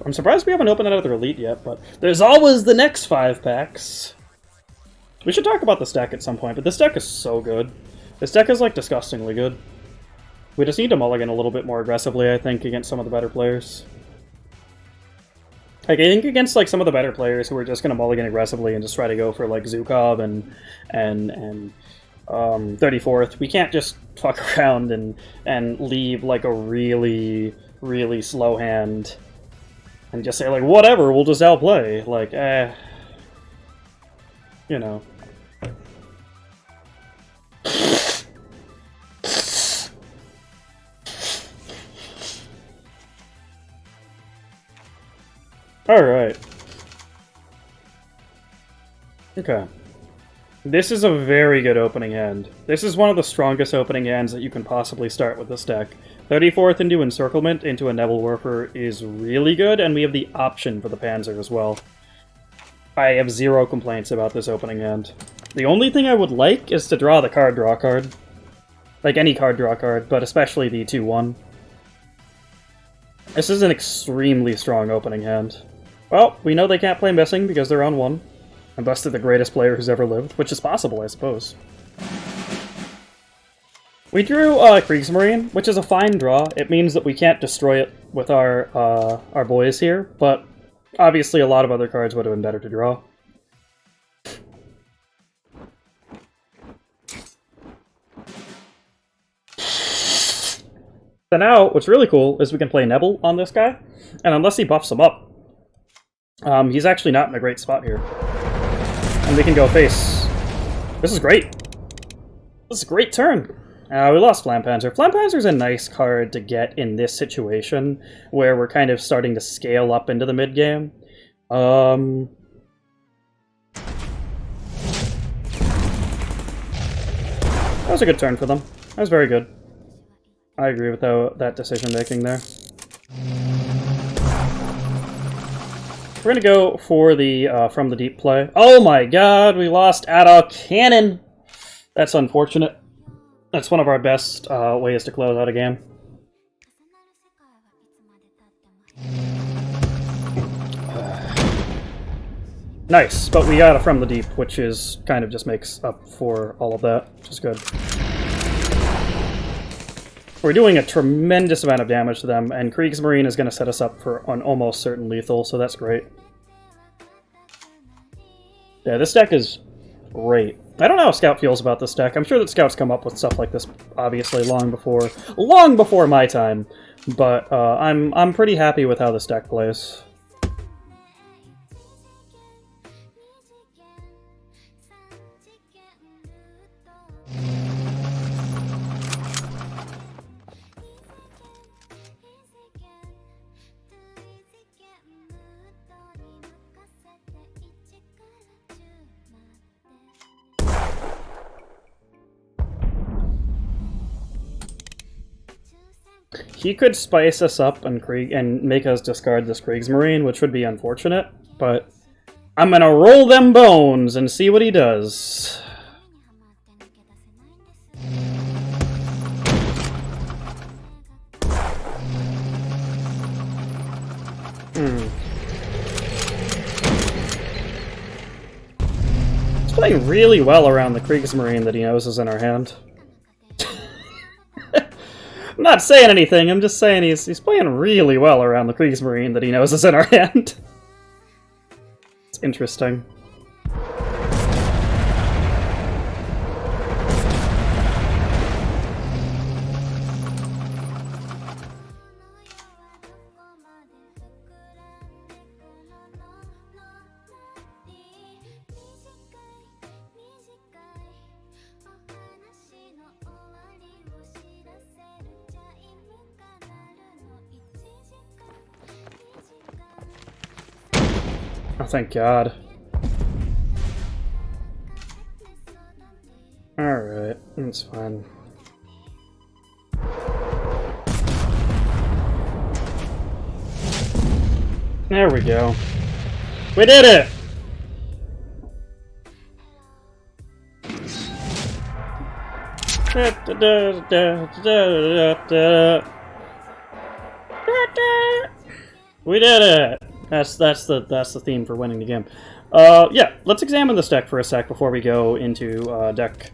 I'm surprised we haven't opened another Elite yet, but there's always the next 5 packs. We should talk about this deck at some point, but this deck is so good. This deck is, like, disgustingly good. We just need to mulligan a little bit more aggressively, I think, against some of the better players. Like, I think against, like, some of the better players who are just going to mulligan aggressively and just try to go for, like, Zukov and 34th, we can't just fuck around and leave, like, a really, really slow hand and just say, like, whatever, we'll just outplay. Like, you know. Alright. Okay. This is a very good opening hand. This is one of the strongest opening hands that you can possibly start with this deck. 34th into Encirclement into a Nebel Warper is really good, and we have the option for the Panzer as well. I have zero complaints about this opening hand. The only thing I would like is to draw the draw card. Like any draw card, but especially the 2-1. This is an extremely strong opening hand. Well, we know they can't play Missing because they're on 1. Unless they're the greatest player who's ever lived, which is possible, I suppose. We drew Kriegsmarine, which is a fine draw. It means that we can't destroy it with our boys here, but obviously a lot of other cards would have been better to draw. So now, what's really cool is we can play Nebel on this guy, and unless he buffs him up, he's actually not in a great spot here. And we can go face. This is great. This is a great turn. We lost Flampanzer. Flampanzer's a nice card to get in this situation, where we're kind of starting to scale up into the mid-game. That was a good turn for them. That was very good. I agree with that decision-making there. We're gonna go for the From the Deep play. Oh my god, we lost at a cannon! That's unfortunate. That's one of our best ways to close out a game. Nice, but we got a From the Deep, which is kind of just makes up for all of that, which is good. We're doing a tremendous amount of damage to them, and Kriegsmarine is going to set us up for an almost certain lethal, so that's great. Yeah, this deck is great. I don't know how Scout feels about this deck. I'm sure that Scouts come up with stuff like this, obviously, long before my time. But I'm pretty happy with how this deck plays. He could spice us up and make us discard this Kriegsmarine, which would be unfortunate, but I'm gonna roll them bones and see what he does. He's playing really well around the Kriegsmarine that he knows is in our hand. I'm not saying anything, I'm just saying he's playing really well around the Kriegsmarine that he knows is in our hand. It's interesting. Oh, thank God. Alright, that's fine. There we go. We did it! We did it! That's the theme for winning the game. Yeah, let's examine this deck for a sec before we go into pack